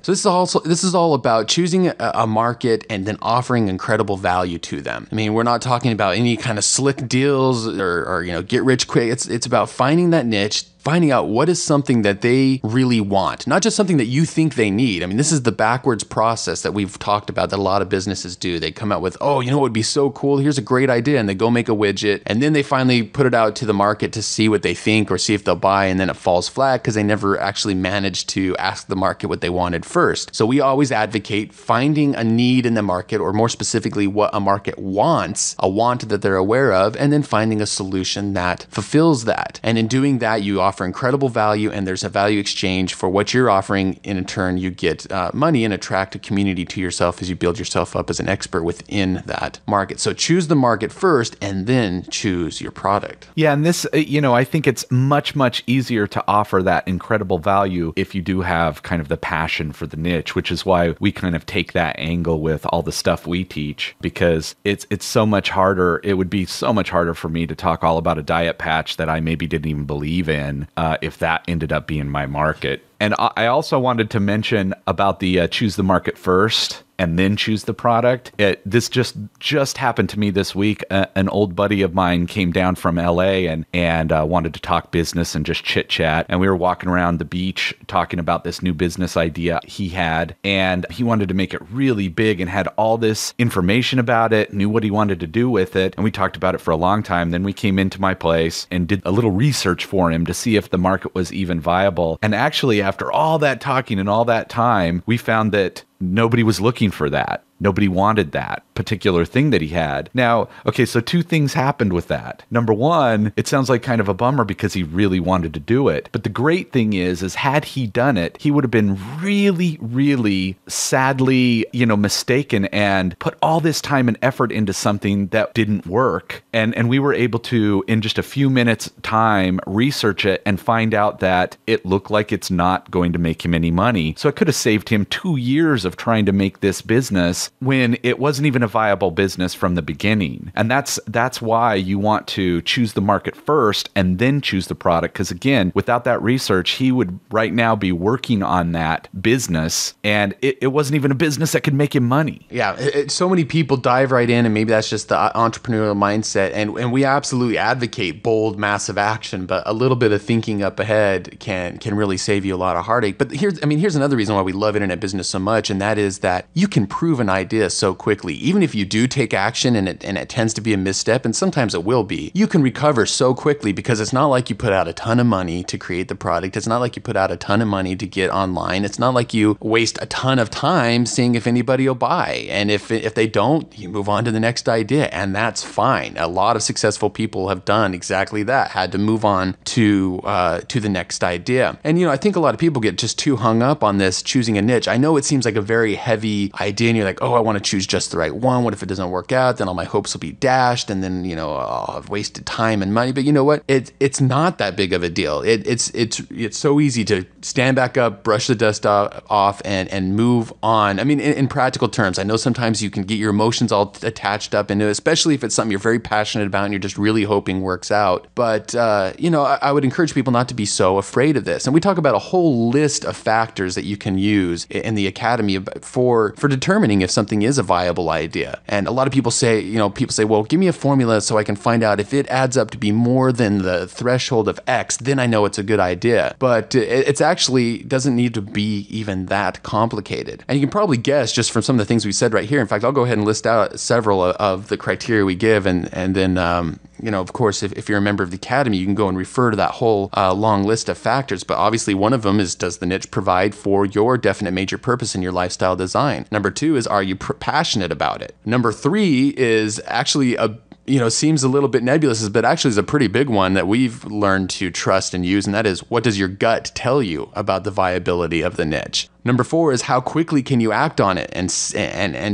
So this is all about choosing a market and then offering incredible value to them. I mean, we're not talking about any kind of slick deals or get rich quick. It's about finding that niche, finding out what is something that they really want, not just something that you think they need. I mean, this is the backwards process that we've talked about that a lot of businesses do. They come out with, oh, what would be so cool? Here's a great idea. And they go make a widget. And then they finally put it out to the market to see what they think or see if they'll buy. And then it falls flat because they never actually managed to ask the market what they wanted first. So we always advocate finding a need in the market, or more specifically, what a market wants, a want that they're aware of, and then finding a solution that fulfills that. And in doing that, you offer incredible value, and there's a value exchange for what you're offering. And in turn, you get money and attract a community to yourself as you build yourself up as an expert within that market. So choose the market first and then choose your product. Yeah, and this, I think it's much, much easier to offer that incredible value if you do have kind of the passion for the niche, which is why we kind of take that angle with all the stuff we teach, because it's so much harder. It would be so much harder for me to talk all about a diet patch that I maybe didn't even believe in if that ended up being my market. And I also wanted to mention about the choose the market first and then choose the product. This just happened to me this week. An old buddy of mine came down from LA and wanted to talk business and just chit chat. And we were walking around the beach talking about this new business idea he had. And he wanted to make it really big and had all this information about it, knew what he wanted to do with it. And we talked about it for a long time. Then we came into my place and did a little research for him to see if the market was even viable. And actually, after all that talking and all that time, we found that nobody was looking for that. Nobody wanted that particular thing that he had. Now, okay, so two things happened with that. Number one, it sounds like kind of a bummer because he really wanted to do it. But the great thing is had he done it, he would have been really, really sadly, mistaken and put all this time and effort into something that didn't work. And we were able to, in just a few minutes time, research it and find out that it looked like it's not going to make him any money. So it could have saved him 2 years of trying to make this business when it wasn't even a viable business from the beginning. And that's why you want to choose the market first and then choose the product. Because again, without that research, he would right now be working on that business and it wasn't even a business that could make him money. Yeah, so many people dive right in, and maybe that's just the entrepreneurial mindset. And we absolutely advocate bold, massive action, but a little bit of thinking up ahead can really save you a lot of heartache. But here's another reason why we love internet business so much, and that is that you can prove an idea so quickly. Even if you do take action and it tends to be a misstep, and sometimes it will be, you can recover so quickly because it's not like you put out a ton of money to create the product. It's not like you put out a ton of money to get online. It's not like you waste a ton of time seeing if anybody will buy. And if they don't, you move on to the next idea, and that's fine. A lot of successful people have done exactly that, had to move on to the next idea. And I think a lot of people get just too hung up on this choosing a niche. I know it seems like a very heavy idea, and you're like, oh, I want to choose just the right one. What if it doesn't work out? Then all my hopes will be dashed, and then I'll have wasted time and money. But you know what? It's not that big of a deal. It's so easy to stand back up, brush the dust off, and move on. I mean, in practical terms, I know sometimes you can get your emotions all attached up into it, especially if it's something you're very passionate about and you're just really hoping works out. But I would encourage people not to be so afraid of this. And we talk about a whole list of factors that you can use in the academy for determining if something is a viable idea. And a lot of people say, well, give me a formula so I can find out if it adds up to be more than the threshold of X, then I know it's a good idea. But it's actually doesn't need to be even that complicated. And you can probably guess just from some of the things we said right here. In fact, I'll go ahead and list out several of the criteria we give, and then of course, if you're a member of the Academy, you can go and refer to that whole long list of factors. But obviously, one of them is, does the niche provide for your definite major purpose in your lifestyle design? Number 2 is, are you passionate about it? Number 3 is actually seems a little bit nebulous, but actually is a pretty big one that we've learned to trust and use, and that is, what does your gut tell you about the viability of the niche? Number 4 is, how quickly can you act on it and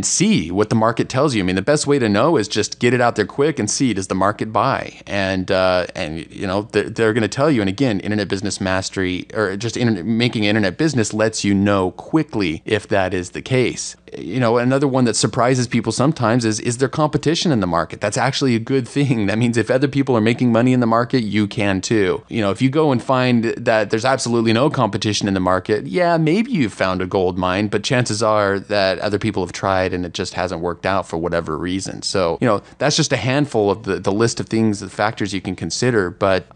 see what the market tells you? I mean, the best way to know is just get it out there quick and see, does the market buy? And they're going to tell you. And again, internet business mastery, or just making internet business, lets you know quickly if that is the case. another one that surprises people sometimes is there competition in the market? That's actually a good thing. That means if other people are making money in the market, you can too. If you go and find that there's absolutely no competition in the market, yeah, maybe you've found a gold mine, but chances are that other people have tried and it just hasn't worked out for whatever reason. So, that's just a handful of the list of things, the factors you can consider. But,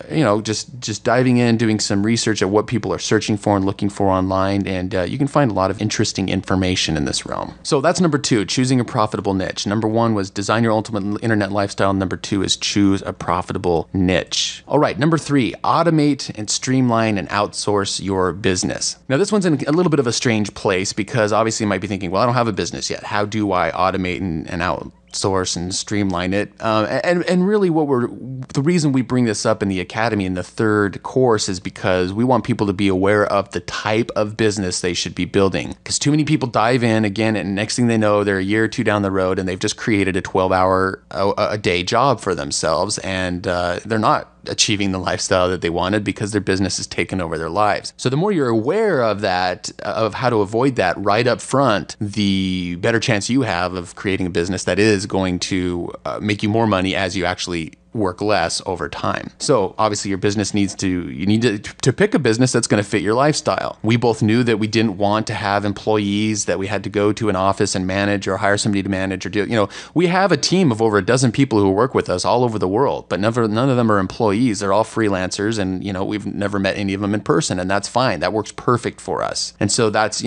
just diving in, doing some research at what people are searching for and looking for online, and you can find a lot of interesting information in this realm. So that's number 2, choosing a profitable niche. Number 1 was design your ultimate internet lifestyle. Number 2 is choose a profitable niche. All right, number 3, automate and streamline and outsource your business. Now, this one's in a little bit of a strange place because obviously you might be thinking, well, I don't have a business yet. How do I automate and outsource and streamline it? And really the reason we bring this up in the academy in the 3rd course is because we want people to be aware of the type of business they should be building. Because too many people dive in again, and next thing they know, they're a year or 2 down the road and they've just created a 12-hour a day job for themselves, and they're not achieving the lifestyle that they wanted because their business has taken over their lives. So the more you're aware of that, of how to avoid that right up front, the better chance you have of creating a business that is going to make you more money as you actually work less over time. So obviously you need to pick a business that's going to fit your lifestyle. We both knew that we didn't want to have employees that we had to go to an office and manage or hire somebody to manage or do, we have a team of over a dozen people who work with us all over the world, but none of them are employees. They're all freelancers, and, we've never met any of them in person, and that's fine. That works perfect for us. And so that's,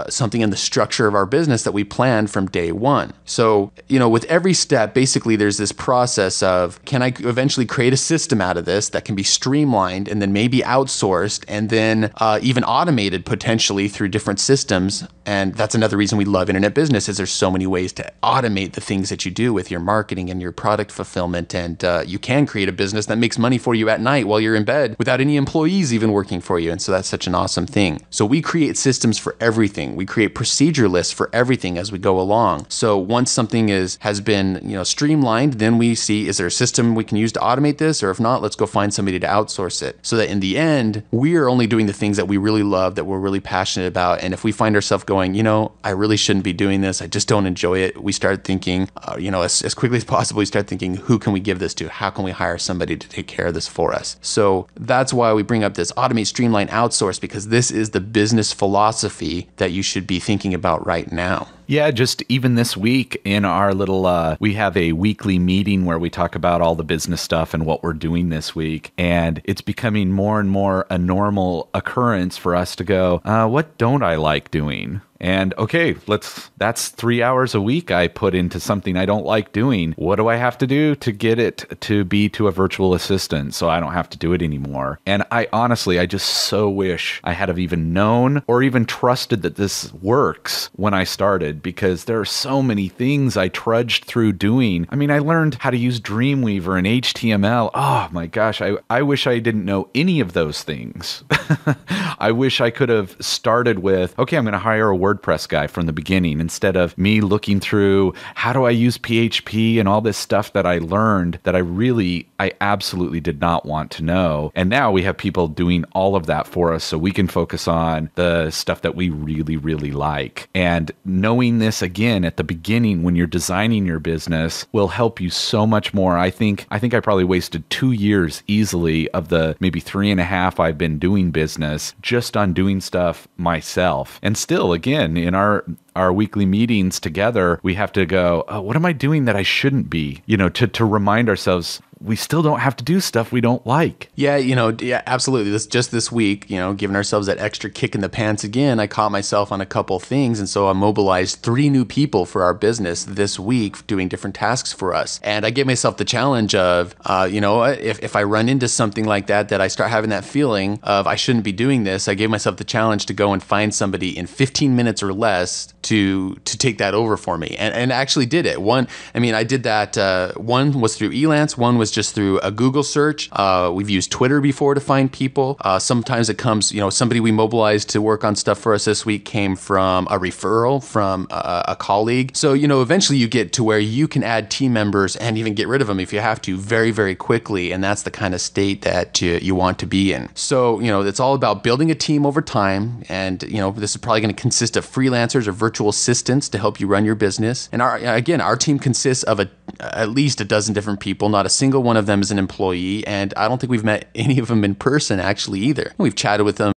something in the structure of our business that we planned from day one. So, with every step, basically there's this process of, can I eventually create a system out of this that can be streamlined and then maybe outsourced and then even automated potentially through different systems? And that's another reason we love internet business, is there's so many ways to automate the things that you do with your marketing and your product fulfillment. And you can create a business that makes money for you at night while you're in bed without any employees even working for you. And so that's such an awesome thing. So we create systems for everything. We create procedure lists for everything as we go along. So once something has been streamlined, then we see, is there a system we can use to automate this? Or if not, let's go find somebody to outsource it. So that in the end, we are only doing the things that we really love, that we're really passionate about. And if we find ourselves going, I really shouldn't be doing this, I just don't enjoy it, we start thinking, as quickly as possible, we start thinking, who can we give this to? How can we hire somebody to take care of this for us? So that's why we bring up this automate, streamline, outsource, because this is the business philosophy that you should be thinking about right now. Yeah, just even this week in our little, we have a weekly meeting where we talk about all the business stuff and what we're doing this week. And it's becoming more and more a normal occurrence for us to go, what don't I like doing? And okay, that's 3 hours a week I put into something I don't like doing. What do I have to do to get it to be to a virtual assistant so I don't have to do it anymore? And I just so wish I had have even known or even trusted that this works when I started, because there are so many things I trudged through doing. I mean, I learned how to use Dreamweaver and HTML. Oh my gosh, I wish I didn't know any of those things. I wish I could have started with, okay, I'm going to hire a WordPress guy from the beginning, instead of me looking through how do I use PHP and all this stuff that I learned that I absolutely did not want to know. And now we have people doing all of that for us so we can focus on the stuff that we really, really like. And knowing this again at the beginning when you're designing your business will help you so much more. I think I probably wasted 2 years easily of the maybe 3.5 I've been doing business just on doing stuff myself. And still, again, in our weekly meetings together, we have to go, oh, what am I doing that I shouldn't be? To remind ourselves, we still don't have to do stuff we don't like. Yeah, absolutely. This week, giving ourselves that extra kick in the pants again, I caught myself on a couple things. And so I mobilized 3 new people for our business this week doing different tasks for us. And I gave myself the challenge of, if I run into something like that I start having that feeling of I shouldn't be doing this, I gave myself the challenge to go and find somebody in 15 minutes or less to take that over for me. And actually did it. I did that. One was through Elance. One was just through a Google search. We've used Twitter before to find people. Sometimes it comes, somebody we mobilized to work on stuff for us this week came from a referral from a colleague. So, eventually you get to where you can add team members and even get rid of them if you have to very, very quickly. And that's the kind of state that you want to be in. So, it's all about building a team over time. And, this is probably going to consist of freelancers or virtual virtual assistants to help you run your business. And our team consists of at least a dozen different people. Not a single one of them is an employee, and I don't think we've met any of them in person actually either. We've chatted with them